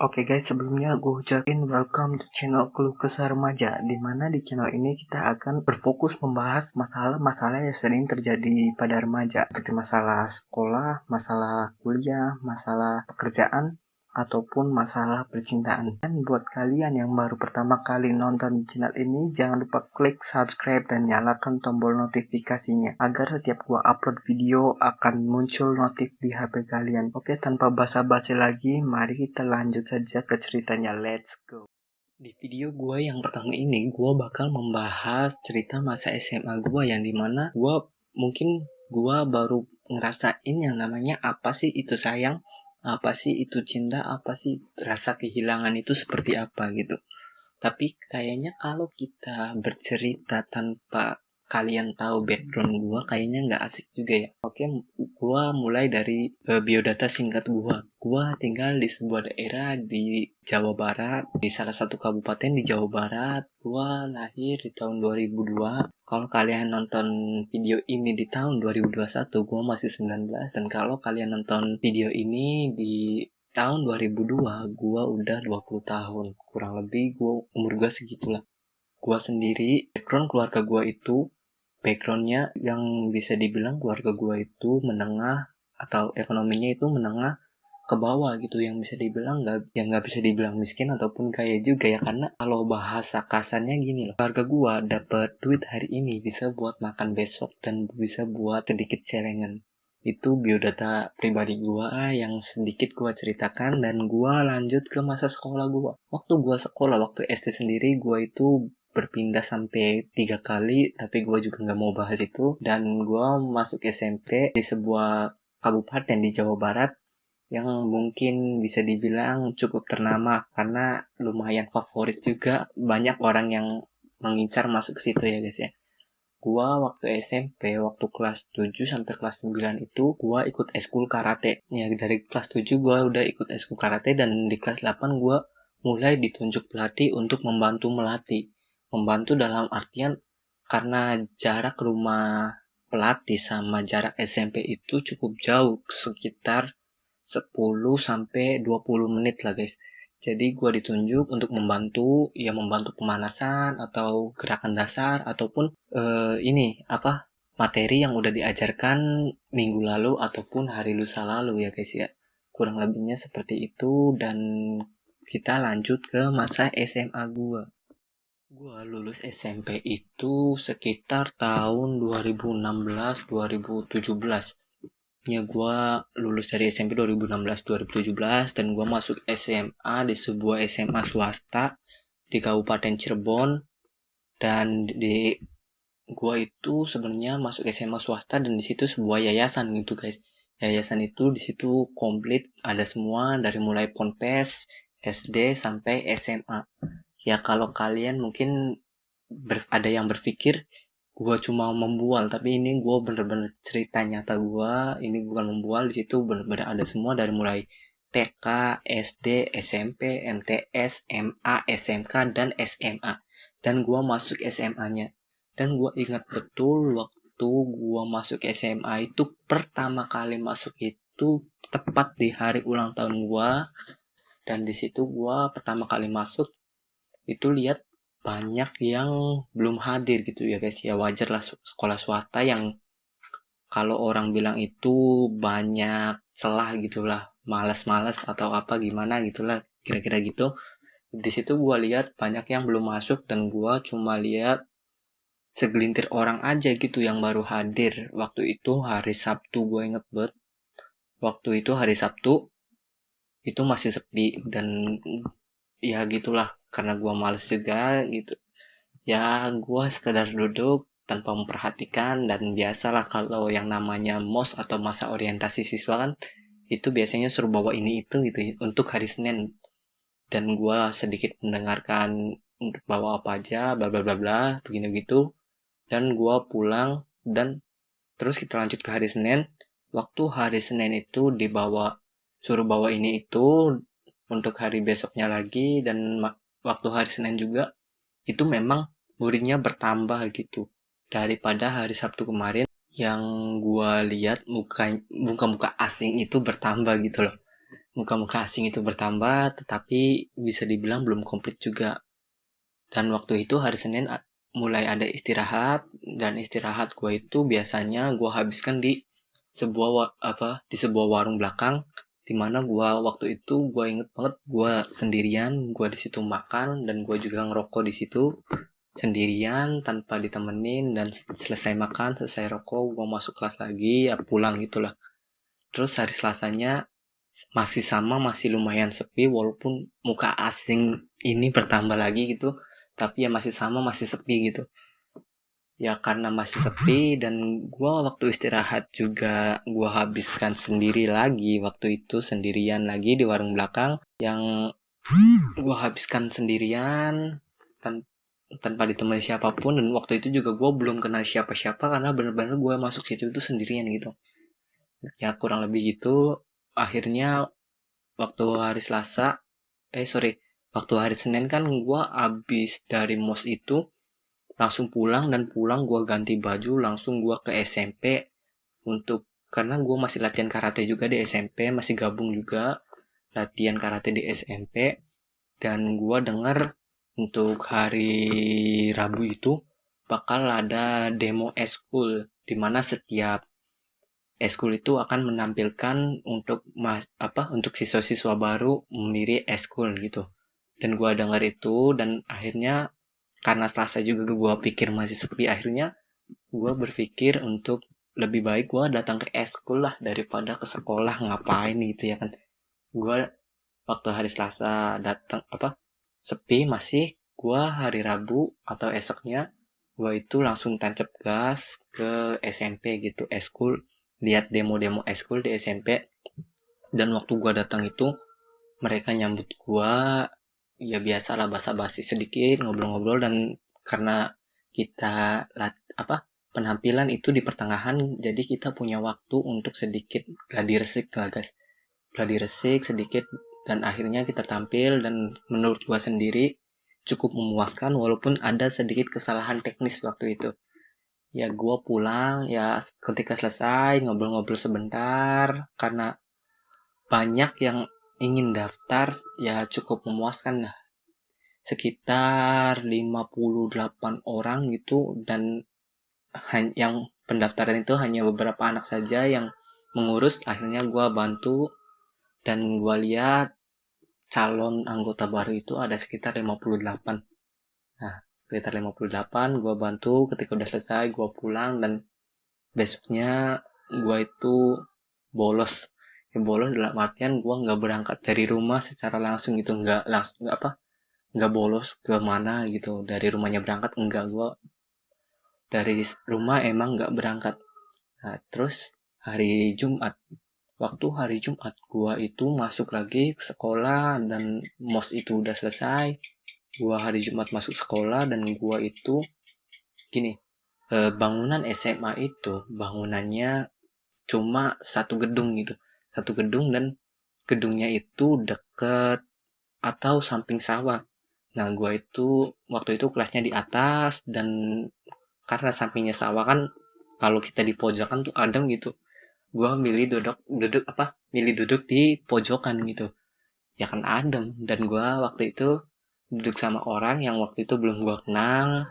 Oke guys, sebelumnya gue ucapin welcome to channel Keluh Kesah Remaja, di mana di channel ini kita akan berfokus membahas masalah-masalah yang sering terjadi pada remaja, seperti masalah sekolah, masalah kuliah, masalah pekerjaan, ataupun masalah percintaan. Dan buat kalian yang baru pertama kali nonton channel ini, jangan lupa klik subscribe dan nyalakan tombol notifikasinya, agar setiap gua upload video akan muncul notif di HP kalian. Oke, tanpa basa-basi lagi, mari kita lanjut saja ke ceritanya. Let's go. Di video gua yang pertama ini, gua bakal membahas cerita masa SMA gua yang dimana gua baru ngerasain yang namanya apa sih itu sayang, apa sih itu cinta, apa sih rasa kehilangan itu seperti apa gitu. Tapi kayaknya kalau kita bercerita tanpa kalian tahu background gua, kayaknya nggak asik juga ya. Oke, gua mulai dari biodata singkat gua. Gua tinggal di sebuah daerah di Jawa Barat, di salah satu kabupaten di Jawa Barat. Gua lahir di tahun 2002. Kalau kalian nonton video ini di tahun 2021, gua masih 19. Dan kalau kalian nonton video ini di tahun 2002, gua udah 20 tahun. Kurang lebih umur gua segitulah. Gua sendiri, background keluarga gua itu, backgroundnya yang bisa dibilang keluarga gua itu menengah, atau ekonominya itu menengah ke bawah gitu, yang bisa dibilang nggak bisa dibilang miskin ataupun kaya juga ya, karena kalau bahasa kasarnya gini loh, keluarga gua dapat duit hari ini bisa buat makan besok dan bisa buat sedikit celengan. Itu biodata pribadi gua yang sedikit gua ceritakan, dan gua lanjut ke masa sekolah gua. Waktu SD sendiri, gua itu berpindah sampai 3 kali, tapi gue juga nggak mau bahas itu. Dan gue masuk SMP di sebuah kabupaten di Jawa Barat yang mungkin bisa dibilang cukup ternama karena lumayan favorit juga, banyak orang yang mengincar masuk situ ya guys ya. Gua waktu SMP, waktu kelas 7 sampai kelas 9 itu gua ikut eskul karate. Ya dari kelas 7 gua udah ikut eskul karate, dan di kelas 8 gua mulai ditunjuk pelatih untuk membantu melatih. Membantu dalam artian karena jarak rumah pelatih sama jarak SMP itu cukup jauh, sekitar 10 sampai 20 menit lah guys. Jadi gue ditunjuk untuk membantu pemanasan atau gerakan dasar ataupun materi yang udah diajarkan minggu lalu ataupun hari lusa lalu ya guys ya. Kurang lebihnya seperti itu, dan kita lanjut ke masa SMA gue. Gue lulus SMP itu sekitar tahun 2016-2017. Ya, gue lulus dari SMP 2016-2017 dan gue masuk SMA di sebuah SMA swasta di Kabupaten Cirebon. Dan gue itu sebenarnya masuk SMA swasta, dan di situ sebuah yayasan gitu guys. Yayasan itu di situ komplit, ada semua dari mulai Ponpes, SD sampai SMA. Ya kalau kalian mungkin ada yang berpikir gue cuma membual, tapi ini gue bener-bener cerita nyata gue. Ini bukan membual, di situ bener-bener ada semua dari mulai TK, SD, SMP, MTS, MA, SMK, dan SMA. Dan gue masuk SMA-nya. Dan gue ingat betul waktu gue masuk SMA itu, pertama kali masuk itu tepat di hari ulang tahun gue. Dan di situ gue pertama kali masuk itu lihat banyak yang belum hadir gitu ya guys ya. Wajar lah, sekolah swasta yang kalau orang bilang itu banyak celah gitulah, malas-malas atau apa gimana gitulah, kira-kira gitu. Di situ gue lihat banyak yang belum masuk, dan gue cuma lihat segelintir orang aja gitu yang baru hadir. Waktu itu hari Sabtu, gue inget banget. Waktu itu hari Sabtu itu masih sepi, dan ya gitulah, karena gue males juga gitu. Ya gue sekedar duduk tanpa memperhatikan, dan biasalah kalau yang namanya MOS atau masa orientasi siswa kan itu biasanya suruh bawa ini itu gitu ya, untuk hari Senin. Dan gue sedikit mendengarkan untuk bawa apa aja, bla bla bla bla begini gitu. Dan gue pulang, dan terus kita lanjut ke hari Senin. Waktu hari Senin itu suruh bawa ini itu untuk hari besoknya lagi. Dan waktu hari Senin juga itu memang muridnya bertambah gitu daripada hari Sabtu kemarin, yang gua lihat muka-muka asing itu bertambah gitu loh. muka-muka asing itu bertambah, tetapi bisa dibilang belum komplit juga. Dan waktu itu hari Senin mulai ada istirahat, dan istirahat gue itu biasanya gue habiskan di sebuah warung belakang, dimana gue waktu itu gue inget banget gue sendirian, gue di situ makan dan gue juga ngerokok di situ sendirian tanpa ditemenin. Dan selesai makan, selesai rokok, gue masuk kelas lagi, ya pulang gitulah. Terus hari Selasanya masih lumayan sepi, walaupun muka asing ini bertambah lagi gitu, tapi ya masih sepi gitu. Ya karena masih sepi, dan gua waktu istirahat juga gua habiskan sendiri lagi, waktu itu sendirian lagi di warung belakang yang gua habiskan sendirian tanpa ditemani siapapun. Dan waktu itu juga gua belum kenal siapa-siapa, karena bener-bener gua masuk situ itu sendirian gitu. Ya kurang lebih gitu. Akhirnya waktu hari waktu hari Senin kan gua abis dari mos itu langsung pulang, dan pulang gua ganti baju langsung gua ke SMP karena gua masih latihan karate juga di SMP, masih gabung juga latihan karate di SMP. Dan gua denger untuk hari Rabu itu bakal ada demo eskul, dimana setiap eskul itu akan menampilkan untuk siswa-siswa baru mendiri eskul gitu. Dan gua dengar itu, dan akhirnya karena Selasa juga gua pikir masih sepi, akhirnya gua berpikir untuk lebih baik gua datang ke eskul lah daripada ke sekolah, ngapain gitu ya kan. Gua waktu hari Selasa datang sepi masih, gua hari Rabu atau esoknya gua itu langsung tancap gas ke SMP gitu, eskul, lihat demo-demo eskul di SMP. Dan waktu gua datang itu mereka nyambut gua ya biasalah, basa-basi sedikit, ngobrol-ngobrol. Dan karena kita penampilan itu di pertengahan, jadi kita punya waktu untuk sedikit gladi resik lah guys, gladi resik sedikit. Dan akhirnya kita tampil, dan menurut gua sendiri cukup memuaskan, walaupun ada sedikit kesalahan teknis waktu itu. Ya gua pulang ya ketika selesai ngobrol-ngobrol sebentar, karena banyak yang ingin daftar, ya cukup memuaskan lah. Sekitar 58 orang gitu, dan yang pendaftaran itu hanya beberapa anak saja yang mengurus. Akhirnya gue bantu, dan gue lihat calon anggota baru itu ada sekitar 58. Nah, sekitar 58 gue bantu. Ketika udah selesai gue pulang, dan besoknya gue itu bolos. Ya, bolos dalam artian gue nggak berangkat dari rumah secara langsung gitu, nggak bolos ke mana gitu dari rumahnya berangkat, enggak. Gue dari rumah emang nggak berangkat. Nah, terus waktu hari Jumat gua itu masuk lagi ke sekolah, dan mos itu udah selesai. Gua hari Jumat masuk sekolah, dan gua itu gini, bangunan SMA itu bangunannya cuma satu gedung gitu, satu gedung, dan gedungnya itu deket atau samping sawah. Nah, gua itu waktu itu kelasnya di atas, dan karena sampingnya sawah kan, kalau kita di pojokan tuh adem gitu. Gua milih duduk di pojokan gitu. Ya kan adem. Dan gua waktu itu duduk sama orang yang waktu itu belum gua kenal,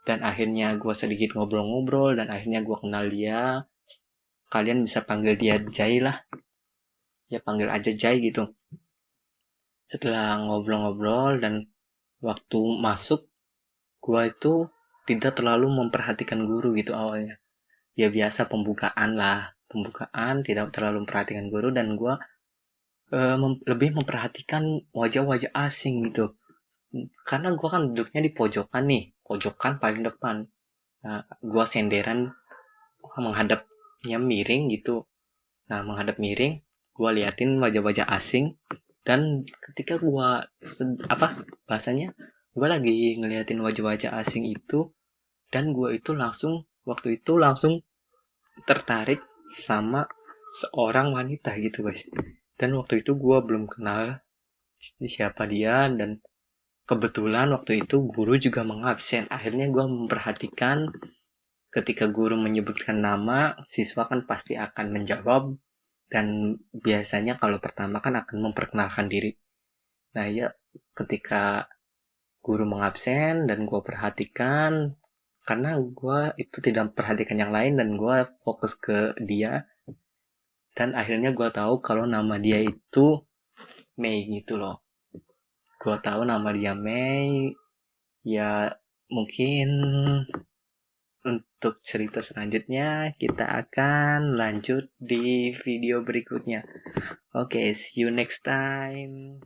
dan akhirnya gua sedikit ngobrol-ngobrol, dan akhirnya gua kenal dia. Kalian bisa panggil dia Jai lah. Ya panggil aja Jai gitu. Setelah ngobrol-ngobrol dan waktu masuk, gua itu tidak terlalu memperhatikan guru gitu awalnya. Ya biasa pembukaan lah, tidak terlalu memperhatikan guru. Dan gue lebih memperhatikan wajah-wajah asing gitu, karena gue kan duduknya di pojokan nih, pojokan paling depan. Nah, gue senderan menghadapnya miring gitu. Nah, menghadap miring, gue liatin wajah-wajah asing. Dan ketika gue bahasanya, gue lagi ngeliatin wajah-wajah asing itu, dan gue itu waktu itu langsung tertarik sama seorang wanita gitu guys. Dan waktu itu gue belum kenal siapa dia, dan kebetulan waktu itu guru juga mengabsen. Akhirnya gue memperhatikan, ketika guru menyebutkan nama, siswa kan pasti akan menjawab. Dan biasanya kalau pertama kan akan memperkenalkan diri. Nah ya, ketika guru mengabsen dan gue perhatikan, karena gue itu tidak memperhatikan yang lain dan gue fokus ke dia, dan akhirnya gue tahu kalau nama dia itu Mei gitu loh. Gue tahu nama dia Mei. Ya mungkin untuk cerita selanjutnya kita akan lanjut di video berikutnya. Oke, see you next time.